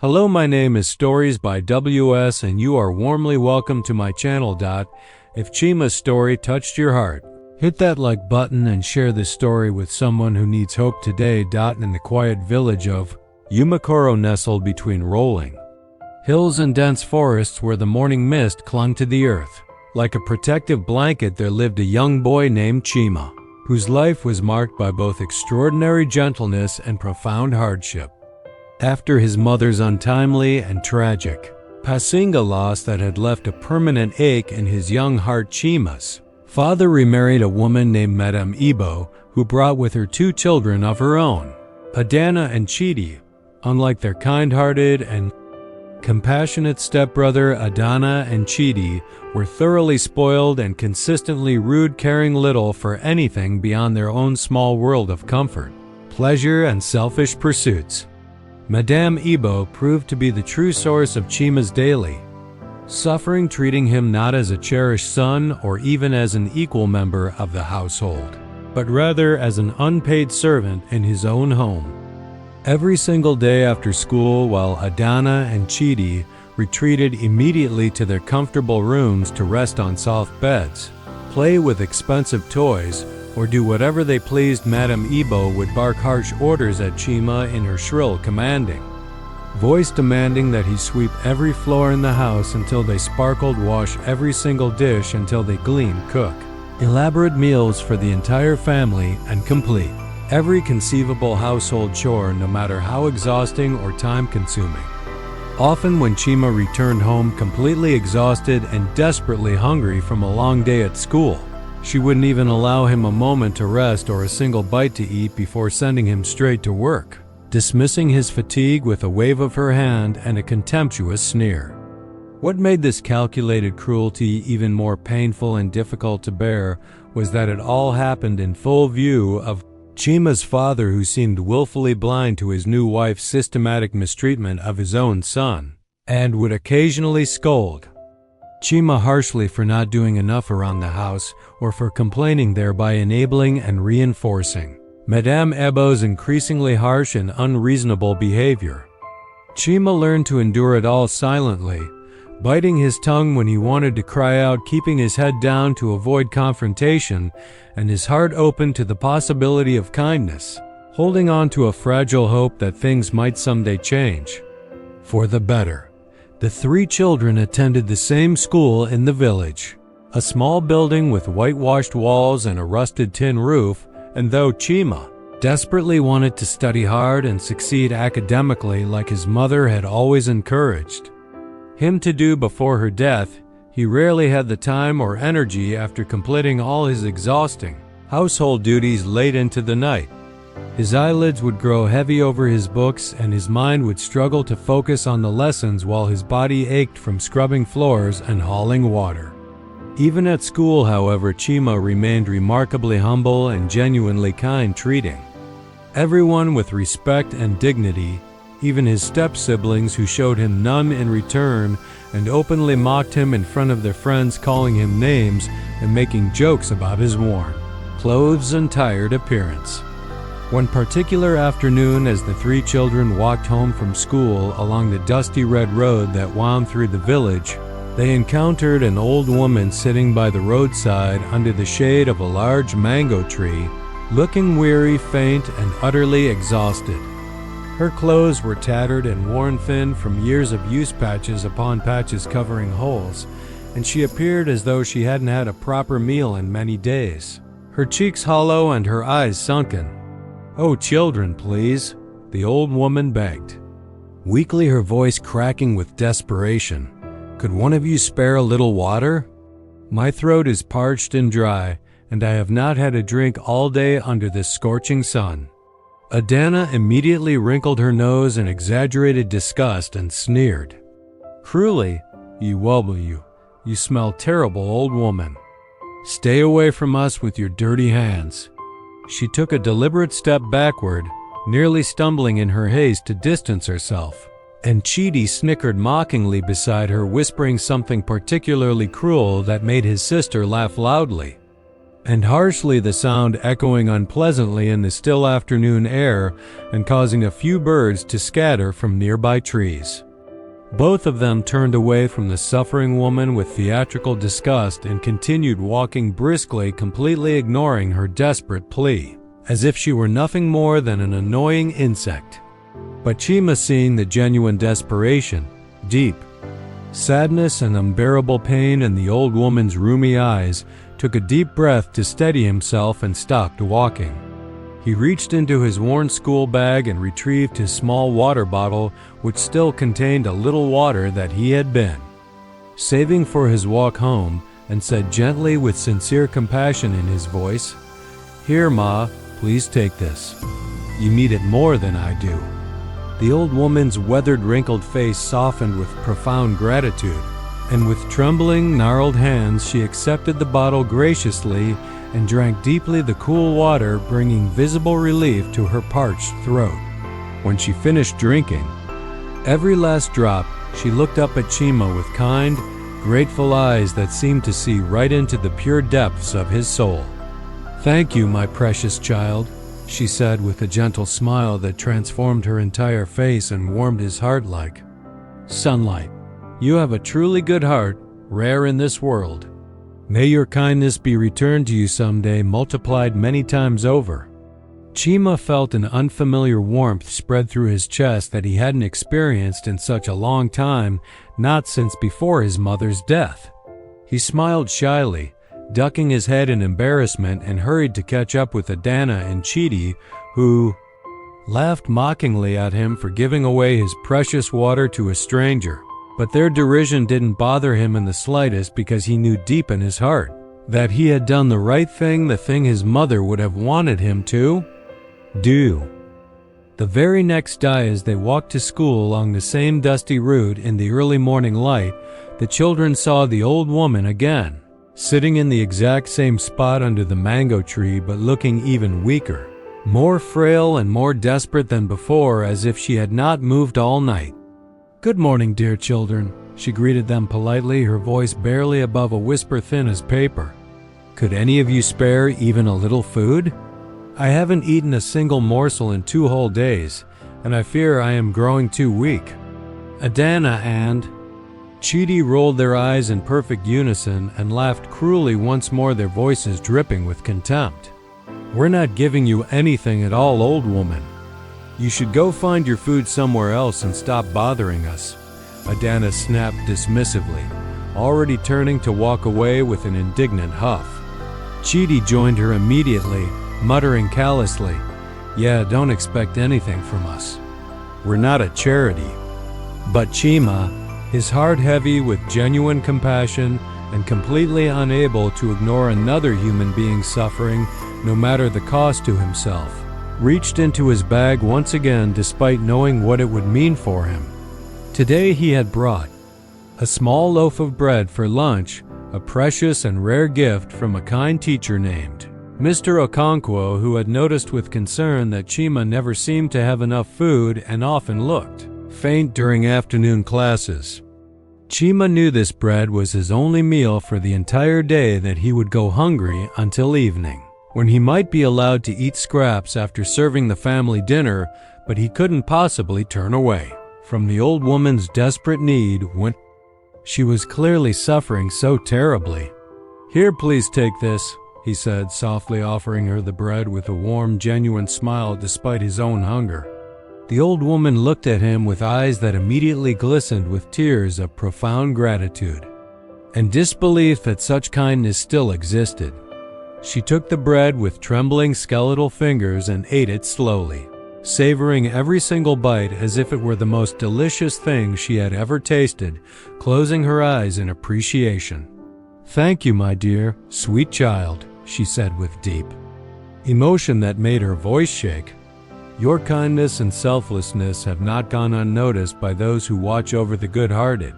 Hello, my name is Stories by WS and you are warmly welcome to my channel. If Chima's story touched your heart, hit that like button and share this story with someone who needs hope today. In the quiet village of Umakoro, nestled between rolling hills and dense forests where the morning mist clung to the earth like a protective blanket, there lived a young boy named Chima, whose life was marked by both extraordinary gentleness and profound hardship. After his mother's untimely and tragic passing loss that had left a permanent ache in his young heart, Chima's father remarried a woman named Madame Ibo, who brought with her 2 children of her own, Adana and Chidi. Unlike their kind-hearted and compassionate stepbrother, Adana and Chidi were thoroughly spoiled and consistently rude, caring little for anything beyond their own small world of comfort, pleasure, and selfish pursuits. Madame Ibo proved to be the true source of Chima's daily suffering, treating him not as a cherished son or even as an equal member of the household, but rather as an unpaid servant in his own home. Every single day after school, while Adana and Chidi retreated immediately to their comfortable rooms to rest on soft beds, play with expensive toys, or do whatever they pleased, Madame Ibo would bark harsh orders at Chima in her shrill, commanding voice, demanding that he sweep every floor in the house until they sparkled, wash every single dish until they gleamed, cook elaborate meals for the entire family, and complete every conceivable household chore, no matter how exhausting or time-consuming. Often when Chima returned home completely exhausted and desperately hungry from a long day at school, she wouldn't even allow him a moment to rest or a single bite to eat before sending him straight to work, dismissing his fatigue with a wave of her hand and a contemptuous sneer. What made this calculated cruelty even more painful and difficult to bear was that it all happened in full view of Chima's father, who seemed willfully blind to his new wife's systematic mistreatment of his own son, and would occasionally scold Chima harshly for not doing enough around the house or for complaining, thereby enabling and reinforcing Madame Ibo's increasingly harsh and unreasonable behavior. Chima learned to endure it all silently, biting his tongue when he wanted to cry out, keeping his head down to avoid confrontation and his heart open to the possibility of kindness, holding on to a fragile hope that things might someday change for the better. The 3 children attended the same school in the village, a small building with whitewashed walls and a rusted tin roof, and though Chima desperately wanted to study hard and succeed academically like his mother had always encouraged him to do before her death, he rarely had the time or energy after completing all his exhausting household duties late into the night. His eyelids would grow heavy over his books and his mind would struggle to focus on the lessons while his body ached from scrubbing floors and hauling water. Even at school, however, Chima remained remarkably humble and genuinely kind, treating everyone with respect and dignity, even his step-siblings, who showed him none in return and openly mocked him in front of their friends, calling him names and making jokes about his worn clothes and tired appearance. One particular afternoon, as the 3 children walked home from school along the dusty red road that wound through the village, they encountered an old woman sitting by the roadside under the shade of a large mango tree, looking weary, faint, and utterly exhausted. Her clothes were tattered and worn thin from years of use, patches upon patches covering holes, and she appeared as though she hadn't had a proper meal in many days, her cheeks hollow and her eyes sunken. "Oh, children, please," the old woman begged, weakly, her voice cracking with desperation. "Could one of you spare a little water? My throat is parched and dry, and I have not had a drink all day under this scorching sun." Adana immediately wrinkled her nose in exaggerated disgust and sneered cruelly, You smell terrible, old woman. Stay away from us with your dirty hands." She took a deliberate step backward, nearly stumbling in her haste to distance herself, and Chidi snickered mockingly beside her, whispering something particularly cruel that made his sister laugh loudly. and harshly, the sound echoing unpleasantly in the still afternoon air and causing a few birds to scatter from nearby trees. Both of them turned away from the suffering woman with theatrical disgust and continued walking briskly, completely ignoring her desperate plea, as if she were nothing more than an annoying insect. But Chima, seeing the genuine desperation, deep sadness and unbearable pain in the old woman's rheumy eyes, took a deep breath to steady himself and stopped walking. He reached into his worn school bag and retrieved his small water bottle, which still contained a little water that he had been saving for his walk home, and said gently with sincere compassion in his voice, "Here, Ma, please take this. You need it more than I do." The old woman's weathered, wrinkled face softened with profound gratitude, and with trembling, gnarled hands she accepted the bottle graciously and drank deeply the cool water, bringing visible relief to her parched throat. When she finished drinking every last drop, she looked up at Chima with kind, grateful eyes that seemed to see right into the pure depths of his soul. "Thank you, my precious child," she said with a gentle smile that transformed her entire face and warmed his heart like sunlight. "You have a truly good heart, rare in this world. May your kindness be returned to you someday, multiplied many times over." Chima felt an unfamiliar warmth spread through his chest that he hadn't experienced in such a long time, not since before his mother's death. He smiled shyly, ducking his head in embarrassment, and hurried to catch up with Adana and Chidi, who laughed mockingly at him for giving away his precious water to a stranger. But their derision didn't bother him in the slightest, because he knew deep in his heart that he had done the right thing, the thing his mother would have wanted him to do. The very next day, as they walked to school along the same dusty route in the early morning light, the children saw the old woman again, sitting in the exact same spot under the mango tree, but looking even weaker, more frail and more desperate than before, as if she had not moved all night. "Good morning, dear children," she greeted them politely, her voice barely above a whisper, thin as paper. "Could any of you spare even a little food? I haven't eaten a single morsel in 2 whole days, and I fear I am growing too weak." Adana and Chidi rolled their eyes in perfect unison and laughed cruelly once more, their voices dripping with contempt. "We're not giving you anything at all, old woman. You should go find your food somewhere else and stop bothering us," Adana snapped dismissively, already turning to walk away with an indignant huff. Chidi joined her immediately, muttering callously, "Yeah, don't expect anything from us. We're not a charity." But Chima, his heart heavy with genuine compassion and completely unable to ignore another human being suffering, no matter the cost to himself, reached into his bag once again, despite knowing what it would mean for him. Today he had brought a small loaf of bread for lunch, a precious and rare gift from a kind teacher named Mr. Okonkwo, who had noticed with concern that Chima never seemed to have enough food and often looked faint during afternoon classes. Chima knew this bread was his only meal for the entire day, that he would go hungry until evening, when he might be allowed to eat scraps after serving the family dinner, but he couldn't possibly turn away from the old woman's desperate need when she was clearly suffering so terribly. "Here, please take this," he said, softly offering her the bread with a warm, genuine smile despite his own hunger. The old woman looked at him with eyes that immediately glistened with tears of profound gratitude and disbelief that such kindness still existed. She took the bread with trembling skeletal fingers and ate it slowly, savoring every single bite as if it were the most delicious thing she had ever tasted, closing her eyes in appreciation. "Thank you, my dear, sweet child," she said with deep emotion that made her voice shake. "Your kindness and selflessness have not gone unnoticed by those who watch over the good-hearted."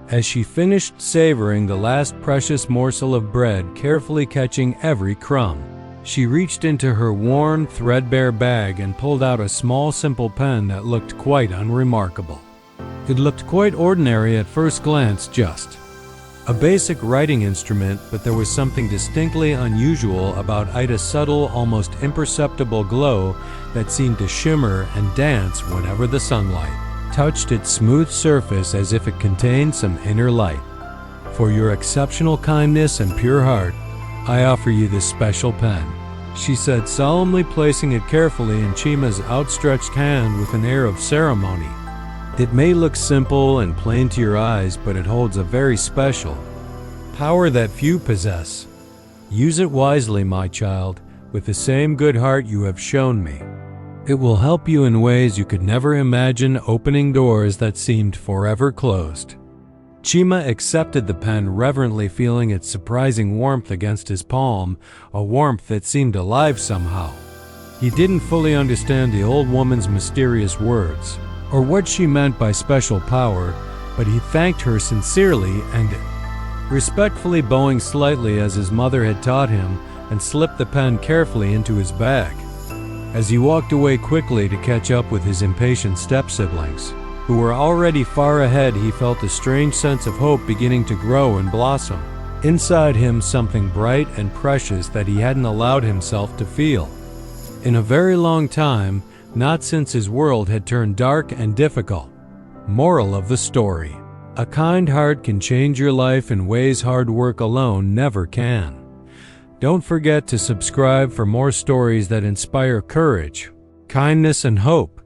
As she finished savoring the last precious morsel of bread, carefully catching every crumb, she reached into her worn, threadbare bag and pulled out a small, simple pen that looked quite unremarkable. It looked quite ordinary at first glance, just A basic writing instrument, but there was something distinctly unusual about Ida's subtle, almost imperceptible glow that seemed to shimmer and dance whenever the sunlight touched its smooth surface as if it contained some inner light. For your exceptional kindness and pure heart, I offer you this special pen, she said, solemnly placing it carefully in Chima's outstretched hand with an air of ceremony. It may look simple and plain to your eyes, but it holds a very special power that few possess. Use it wisely, my child, with the same good heart you have shown me. It will help you in ways you could never imagine, opening doors that seemed forever closed. Chima accepted the pen reverently, feeling its surprising warmth against his palm, a warmth that seemed alive somehow. He didn't fully understand the old woman's mysterious words, or what she meant by special power, but he thanked her sincerely and respectfully, bowing slightly as his mother had taught him, and slipped the pen carefully into his bag. As he walked away quickly to catch up with his impatient step-siblings, who were already far ahead, he felt a strange sense of hope beginning to grow and blossom. Inside him, something bright and precious that he hadn't allowed himself to feel in a very long time, not since his world had turned dark and difficult. Moral of the story: a kind heart can change your life in ways hard work alone never can. Don't forget to subscribe for more stories that inspire courage, kindness, and hope.